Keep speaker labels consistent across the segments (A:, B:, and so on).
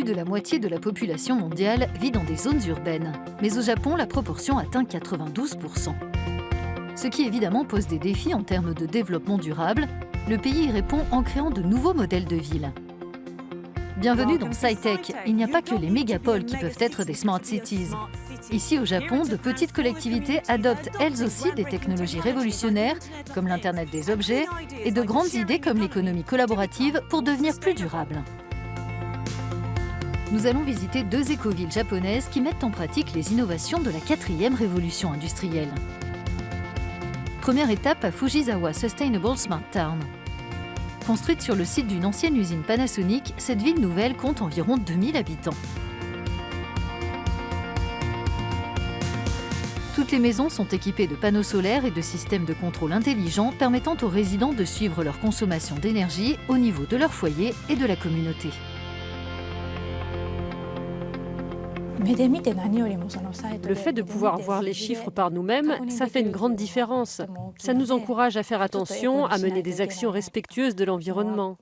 A: plus de la moitié de la population mondiale vit dans des zones urbaines. Mais au Japon, la proportion atteint 92%. Ce qui évidemment pose des défis en termes de développement durable. Le pays y répond en créant de nouveaux modèles de villes. Bienvenue dans SciTech. Il n'y a pas que les mégapoles qui peuvent être des smart cities. Ici au Japon, de petites collectivités adoptent elles aussi des technologies révolutionnaires comme l'Internet des objets et de grandes idées comme l'économie collaborative pour devenir plus durables. Nous allons visiter 2 écovilles japonaises qui mettent en pratique les innovations de la 4e révolution industrielle. Première étape à Fujisawa Sustainable Smart Town. Construite sur le site d'une ancienne usine Panasonic, cette ville nouvelle compte environ 2000 habitants. Toutes les maisons sont équipées de panneaux solaires et de systèmes de contrôle intelligents permettant aux résidents de suivre leur consommation d'énergie au niveau de leur foyer et de la communauté.
B: Le fait de pouvoir voir les chiffres par nous-mêmes, ça fait une grande différence. Ça nous encourage à faire attention, à mener des actions respectueuses de l'environnement.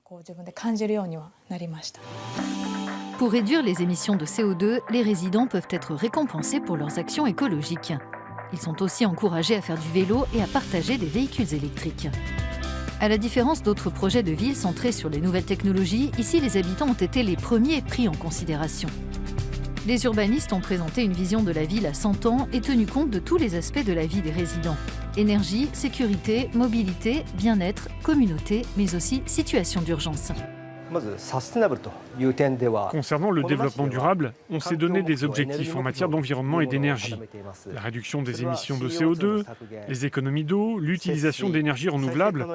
A: Pour réduire les émissions de CO2, les résidents peuvent être récompensés pour leurs actions écologiques. Ils sont aussi encouragés à faire du vélo et à partager des véhicules électriques. À la différence d'autres projets de ville centrés sur les nouvelles technologies, ici les habitants ont été les premiers pris en considération. Les urbanistes ont présenté une vision de la ville à 100 ans et tenu compte de tous les aspects de la vie des résidents. Énergie, sécurité, mobilité, bien-être, communauté, mais aussi situation d'urgence.
C: Concernant le développement durable, on s'est donné des objectifs en matière d'environnement et d'énergie. La réduction des émissions de CO2, les économies d'eau, l'utilisation d'énergie renouvelable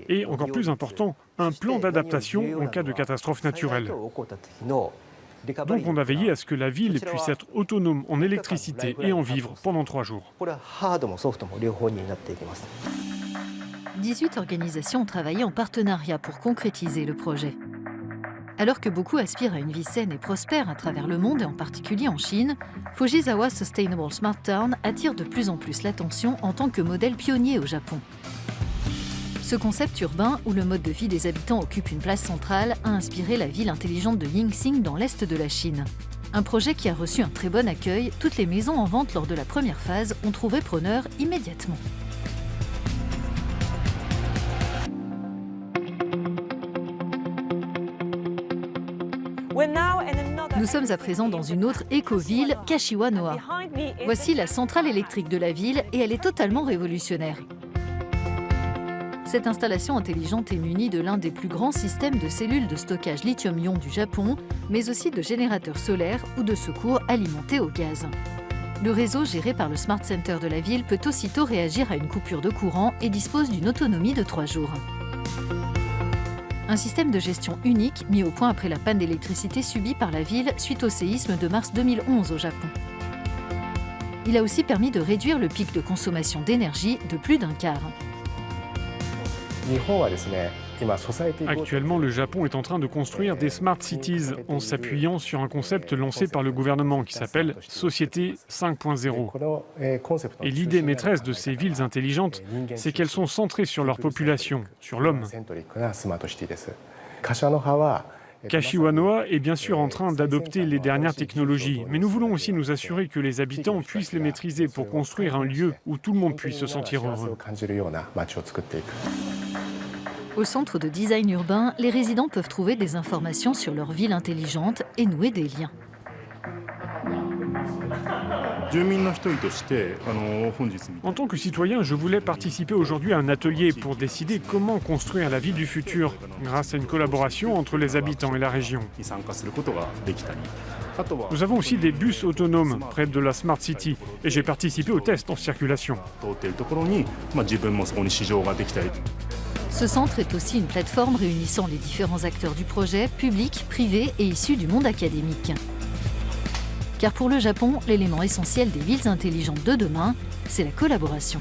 C: et, encore plus important, un plan d'adaptation en cas de catastrophe naturelle. Donc on a veillé à ce que la ville puisse être autonome en électricité et en vivres pendant 3 jours.
A: 18 organisations ont travaillé en partenariat pour concrétiser le projet. Alors que beaucoup aspirent à une vie saine et prospère à travers le monde et en particulier en Chine, Fujisawa Sustainable Smart Town attire de plus en plus l'attention en tant que modèle pionnier au Japon. Ce concept urbain, où le mode de vie des habitants occupe une place centrale, a inspiré la ville intelligente de Yingxing dans l'est de la Chine. Un projet qui a reçu un très bon accueil, toutes les maisons en vente lors de la première phase ont trouvé preneur immédiatement. Nous sommes à présent dans une autre éco-ville, Kashiwanoha. Voici la centrale électrique de la ville et elle est totalement révolutionnaire. Cette installation intelligente est munie de l'un des plus grands systèmes de cellules de stockage lithium-ion du Japon, mais aussi de générateurs solaires ou de secours alimentés au gaz. Le réseau géré par le Smart Center de la ville peut aussitôt réagir à une coupure de courant et dispose d'une autonomie de 3 jours. Un système de gestion unique mis au point après la panne d'électricité subie par la ville suite au séisme de mars 2011 au Japon. Il a aussi permis de réduire le pic de consommation d'énergie de plus d'un quart.
C: Actuellement, le Japon est en train de construire des Smart Cities en s'appuyant sur un concept lancé par le gouvernement qui s'appelle Société 5.0. Et l'idée maîtresse de ces villes intelligentes, c'est qu'elles sont centrées sur leur population, sur l'homme. Kashiwanoha est bien sûr en train d'adopter les dernières technologies, mais nous voulons aussi nous assurer que les habitants puissent les maîtriser pour construire un lieu où tout le monde puisse se sentir heureux.
A: Au centre de design urbain, les résidents peuvent trouver des informations sur leur ville intelligente et nouer des liens.
C: En tant que citoyen, je voulais participer aujourd'hui à un atelier pour décider comment construire la ville du futur grâce à une collaboration entre les habitants et la région. Nous avons aussi des bus autonomes près de la Smart City et j'ai participé aux tests en circulation.
A: Ce centre est aussi une plateforme réunissant les différents acteurs du projet, publics, privés et issus du monde académique. Car pour le Japon, l'élément essentiel des villes intelligentes de demain, c'est la collaboration.